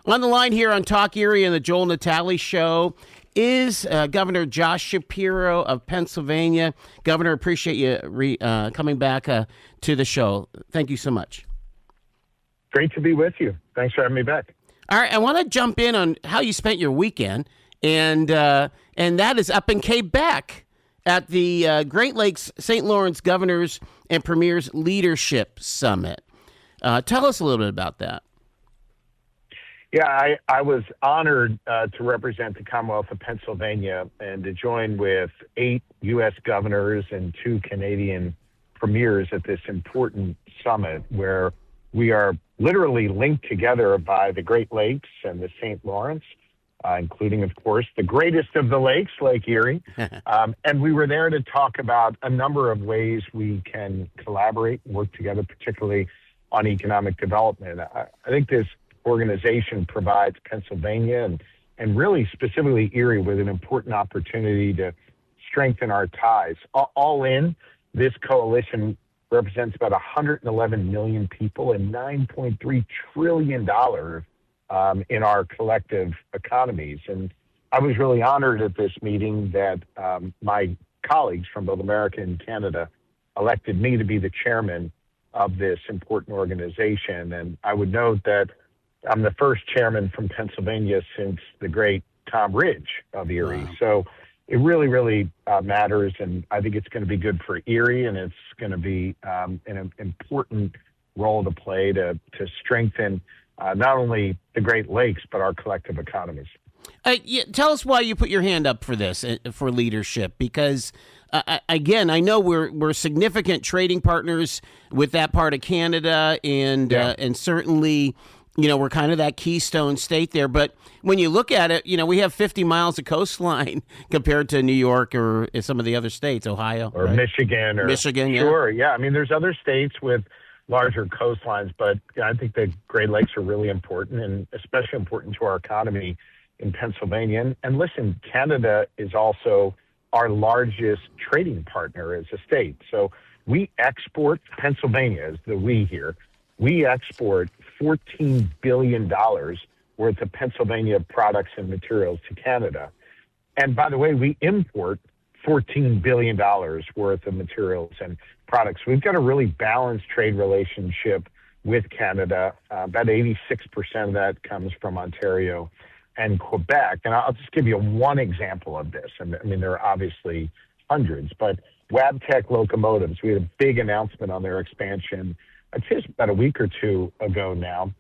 On the line here on Talk Erie and the Joel Natalie Show is Governor Josh Shapiro of Pennsylvania. Governor, appreciate you coming back to the show. Thank you so much. Great to be with you. Thanks for having me back. All right, I want to jump in on how you spent your weekend, and that is up in Quebec at the Great Lakes St. Lawrence Governors and Premiers Leadership Summit. Tell us a little bit about that. Yeah, I was honored to represent the Commonwealth of Pennsylvania and to join with 8 U.S. governors and 2 Canadian premiers at this important summit where we are literally linked together by the Great Lakes and the St. Lawrence, including, of course, the greatest of the lakes, Lake Erie. And we were there to talk about a number of ways we can collaborate and work together, particularly on economic development. I think this organization provides Pennsylvania and really specifically Erie with an important opportunity to strengthen our ties. All in, this coalition represents about 111 million people and $9.3 trillion in our collective economies. And I was really honored at this meeting that my colleagues from both America and Canada elected me to be the chairman of this important organization. And I would note that I'm the first chairman from Pennsylvania since the great Tom Ridge of Erie. Wow. So it really, really matters, and I think it's going to be good for Erie, and it's going to be an important role to play to strengthen not only the Great Lakes, but our collective economies. Tell us why you put your hand up for this, for leadership, because, again, I know we're significant trading partners with that part of Canada, and certainly, we're kind of that keystone state there. But when you look at it, we have 50 miles of coastline compared to New York or some of the other states, Ohio. Or right? Michigan. Yeah. Sure, yeah. I mean, there's other states with larger coastlines, but I think the Great Lakes are really important and especially important to our economy in Pennsylvania. And listen, Canada is also our largest trading partner as a state. So we export, Pennsylvania is the we here, we export $14 billion worth of Pennsylvania products and materials to Canada. And by the way, we import $14 billion worth of materials and products. We've got a really balanced trade relationship with Canada. About 86% of that comes from Ontario and Quebec. And I'll just give you one example of this. I mean, there are obviously hundreds, but Wabtec locomotives, we had a big announcement on their expansion, I'd say it's about a week or two ago now.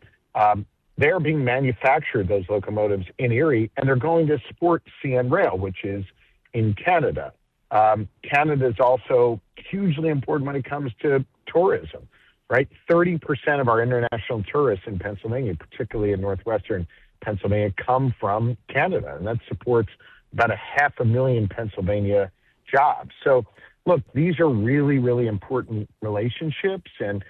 They're being manufactured, those locomotives, in Erie, and they're going to support CN Rail, which is in Canada. Canada is also hugely important when it comes to tourism, right? 30% of our international tourists in Pennsylvania, particularly in northwestern Pennsylvania, come from Canada, and that supports about 500,000 Pennsylvania jobs. So, look, these are really, really important relationships, and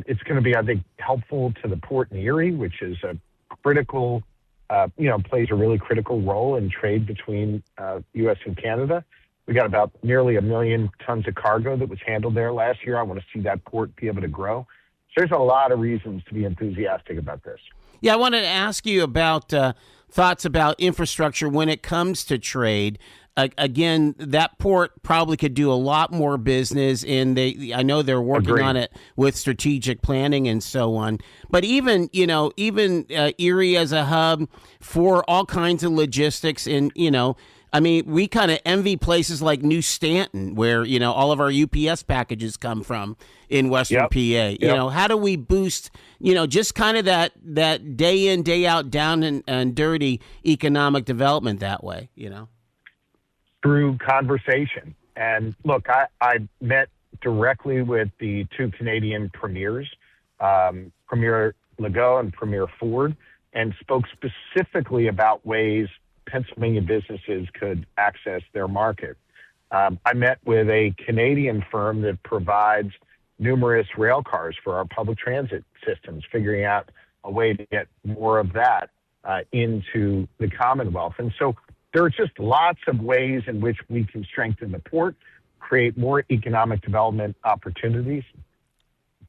it's going to be, I think, helpful to the port in Erie, which is a critical, plays a really critical role in trade between U.S. and Canada. We got about nearly 1 million tons of cargo that was handled there last year. I want to see that port be able to grow. So there's a lot of reasons to be enthusiastic about this. Yeah, I wanted to ask you about thoughts about infrastructure when it comes to trade. Again, that port probably could do a lot more business, and I know they're working on it with strategic planning and so on. But even Erie as a hub for all kinds of logistics, and I mean, we kind of envy places like New Stanton, where all of our UPS packages come from in Western PA. Yep. How do we boost just kind of that day in, day out, down and dirty economic development that way? Through conversation. And look, I met directly with the 2 Canadian premiers, Premier Legault and Premier Ford, and spoke specifically about ways Pennsylvania businesses could access their market. I met with a Canadian firm that provides numerous rail cars for our public transit systems, figuring out a way to get more of that into the Commonwealth. And so there are just lots of ways in which we can strengthen the port, create more economic development opportunities.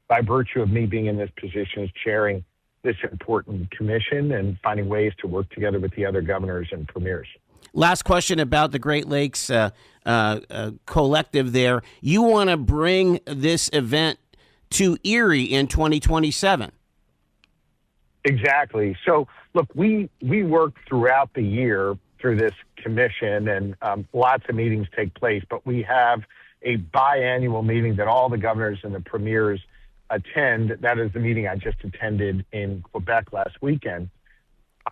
By virtue of me being in this position as chairing this important commission and finding ways to work together with the other governors and premiers. Last question about the Great Lakes collective there. You want to bring this event to Erie in 2027. Exactly. So, look, we work throughout the year through this commission, and lots of meetings take place, but we have a biannual meeting that all the governors and the premiers attend. That is the meeting I just attended in Quebec last weekend.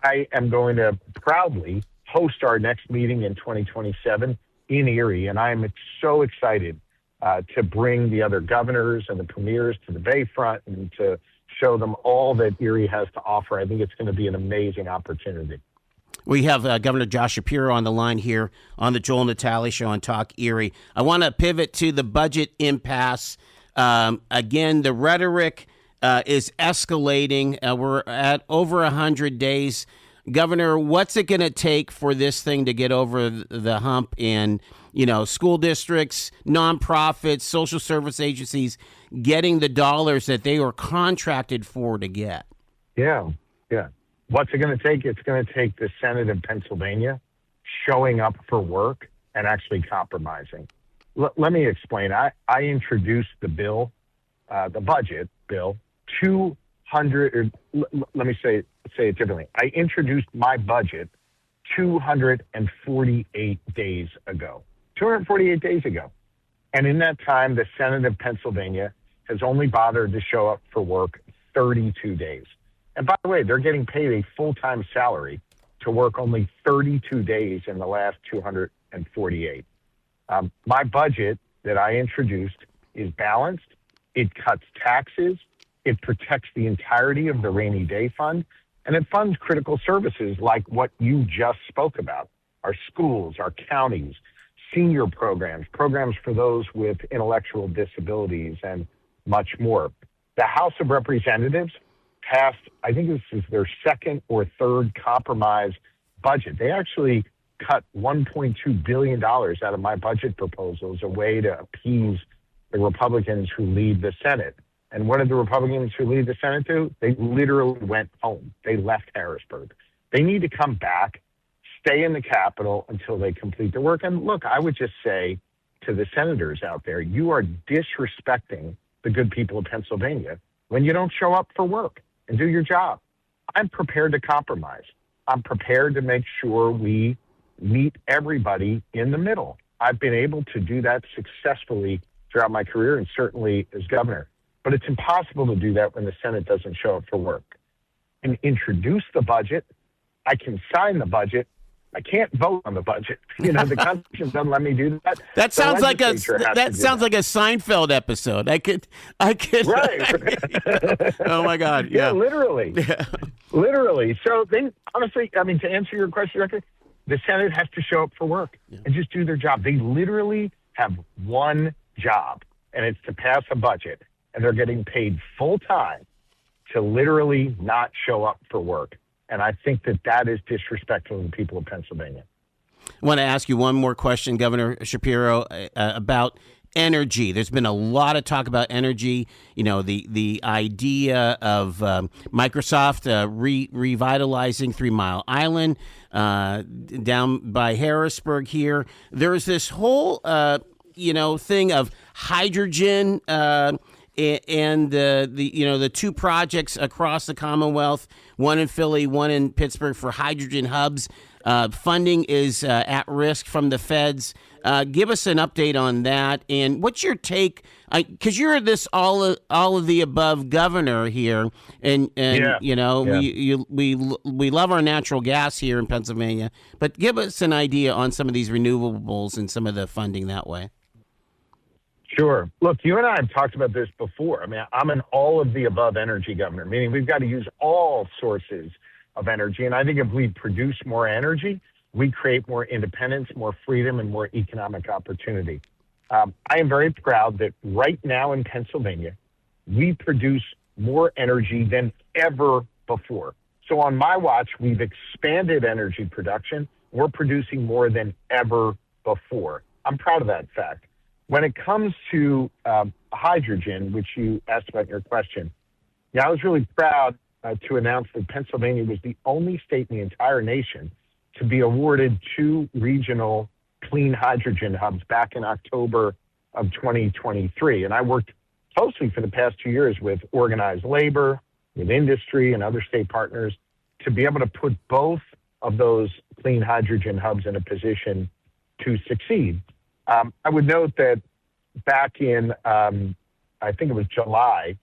I am going to proudly host our next meeting in 2027 in Erie, and I am so excited to bring the other governors and the premiers to the Bayfront and to show them all that Erie has to offer. I think it's going to be an amazing opportunity. We have Governor Josh Shapiro on the line here on the Joel Natalie Show on Talk Erie. I want to pivot to the budget impasse. Again, the rhetoric is escalating. We're at over 100 days. Governor, what's it going to take for this thing to get over the hump in, school districts, nonprofits, social service agencies getting the dollars that they were contracted for to get? Yeah. What's it going to take? It's going to take the Senate in Pennsylvania showing up for work and actually compromising. Let me explain. I introduced the bill, the budget bill, 200. Let me say it differently. I introduced my budget 248 days ago. 248 days ago. And in that time, the Senate of Pennsylvania has only bothered to show up for work 32 days. And by the way, they're getting paid a full-time salary to work only 32 days in the last 248. My budget that I introduced is balanced. It cuts taxes. It protects the entirety of the rainy day fund. And it funds critical services like what you just spoke about, our schools, our counties, senior programs, programs for those with intellectual disabilities, and much more. The House of Representatives passed, I think this is their second or third compromise budget. They actually cut $1.2 billion out of my budget proposal as a way to appease the Republicans who lead the Senate. And what did the Republicans who lead the Senate do? They literally went home. They left Harrisburg. They need to come back, stay in the Capitol until they complete their work. And look, I would just say to the senators out there, you are disrespecting the good people of Pennsylvania when you don't show up for work and do your job. I'm prepared to compromise. I'm prepared to make sure we meet everybody in the middle. I've been able to do that successfully throughout my career and certainly as governor. But it's impossible to do that when the Senate doesn't show up for work. And introduce the budget. I can sign the budget. I can't vote on the budget. The Constitution doesn't let me do that. That sounds like a Seinfeld episode. I could. Right. Oh my God. Yeah, literally. Yeah. Literally. So they honestly, to answer your question directly, the Senate has to show up for work and just do their job. They literally have one job, and it's to pass a budget, and they're getting paid full time to literally not show up for work. And I think that is disrespectful to the people of Pennsylvania. I want to ask you one more question, Governor Shapiro, about energy. There's been a lot of talk about energy. The idea of Microsoft revitalizing 3 Mile Island down by Harrisburg here. There's this whole thing of hydrogen. And the two projects across the Commonwealth, one in Philly, one in Pittsburgh for hydrogen hubs. Funding is at risk from the feds. Give us an update on that. And what's your take? Because you're this all of the above governor here, and we love our natural gas here in Pennsylvania. But give us an idea on some of these renewables and some of the funding that way. Sure. Look, you and I have talked about this before. I'm an all of the above energy governor, meaning we've got to use all sources of energy. And I think if we produce more energy, we create more independence, more freedom, and more economic opportunity. I am very proud that right now in Pennsylvania, we produce more energy than ever before. So on my watch, we've expanded energy production. We're producing more than ever before. I'm proud of that fact. When it comes to hydrogen, which you asked about in your question, I was really proud to announce that Pennsylvania was the only state in the entire nation to be awarded 2 regional clean hydrogen hubs back in October of 2023. And I worked closely for the past 2 years with organized labor, with industry and other state partners to be able to put both of those clean hydrogen hubs in a position to succeed. I would note that back in, I think it was July,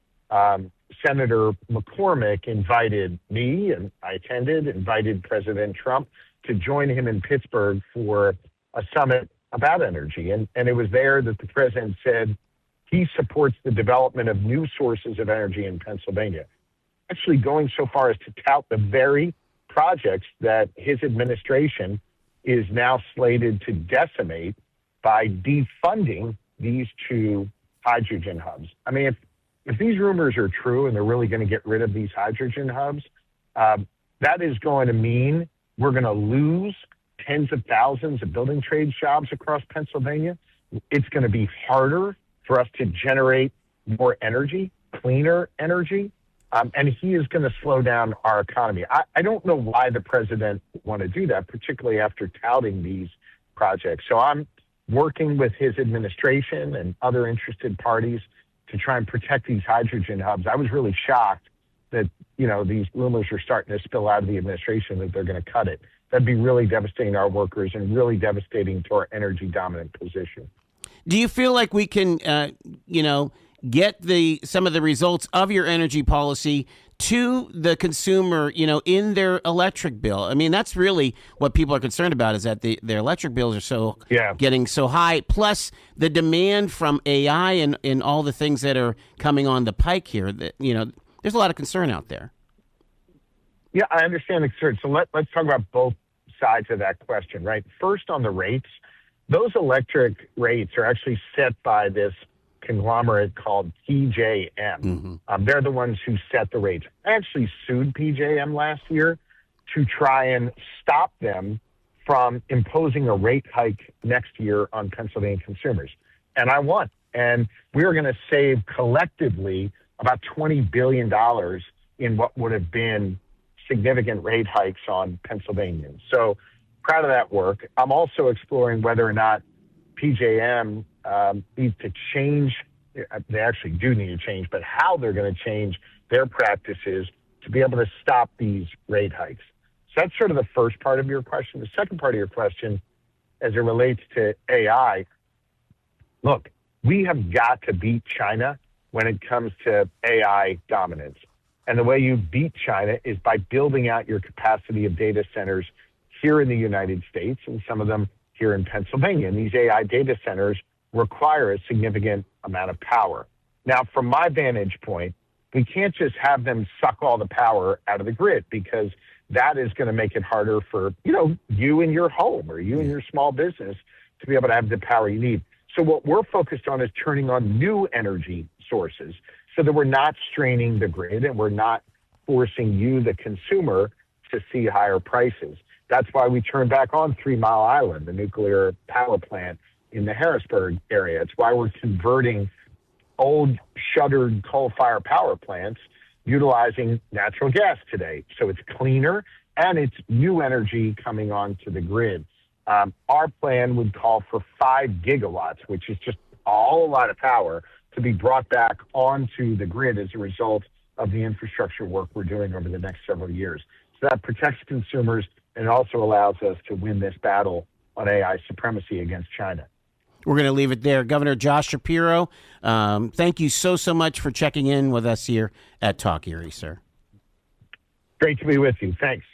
Senator McCormick invited me, and I attended, invited President Trump to join him in Pittsburgh for a summit about energy. And it was there that the president said he supports the development of new sources of energy in Pennsylvania, actually going so far as to tout the very projects that his administration is now slated to decimate by defunding these 2 hydrogen hubs. I mean, if these rumors are true and they're really going to get rid of these hydrogen hubs, that is going to mean we're going to lose tens of thousands of building trades jobs across Pennsylvania. It's going to be harder for us to generate more energy, cleaner energy, and he is going to slow down our economy. I don't know why the president would want to do that, particularly after touting these projects. So I'm working with his administration and other interested parties to try and protect these hydrogen hubs. I was really shocked that, these rumors are starting to spill out of the administration that they're going to cut it. That'd be really devastating to our workers and really devastating to our energy dominant position. Do you feel like we can, get some of the results of your energy policy to the consumer, in their electric bill? I mean, that's really what people are concerned about, is that their electric bills are getting so high, plus the demand from AI and all the things that are coming on the pike here. That there's a lot of concern out there. Yeah, I understand the concern. So let's talk about both sides of that question, right? First, on the rates, those electric rates are actually set by this conglomerate called PJM. Mm-hmm. They're the ones who set the rates. I actually sued PJM last year to try and stop them from imposing a rate hike next year on Pennsylvania consumers. And I won. And we are going to save collectively about $20 billion in what would have been significant rate hikes on Pennsylvanians. So proud of that work. I'm also exploring whether or not PJM needs to change. They actually do need to change, but how they're going to change their practices to be able to stop these rate hikes. So that's sort of the first part of your question. The second part of your question, as it relates to AI, look, we have got to beat China when it comes to AI dominance. And the way you beat China is by building out your capacity of data centers here in the United States, and some of them here in Pennsylvania. And these AI data centers require a significant amount of power. Now, from my vantage point, we can't just have them suck all the power out of the grid, because that is going to make it harder for, you and your home or you and your small business to be able to have the power you need. So what we're focused on is turning on new energy sources so that we're not straining the grid and we're not forcing you, the consumer, to see higher prices. That's why we turned back on 3 Mile Island, the nuclear power plant in the Harrisburg area. It's why we're converting old shuttered coal-fired power plants utilizing natural gas today. So it's cleaner and it's new energy coming onto the grid. Our plan would call for 5 gigawatts, which is just a whole lot of power, to be brought back onto the grid as a result of the infrastructure work we're doing over the next several years. So that protects consumers and also allows us to win this battle on AI supremacy against China. We're going to leave it there. Governor Josh Shapiro, thank you so much for checking in with us here at Talk Erie, sir. Great to be with you. Thanks.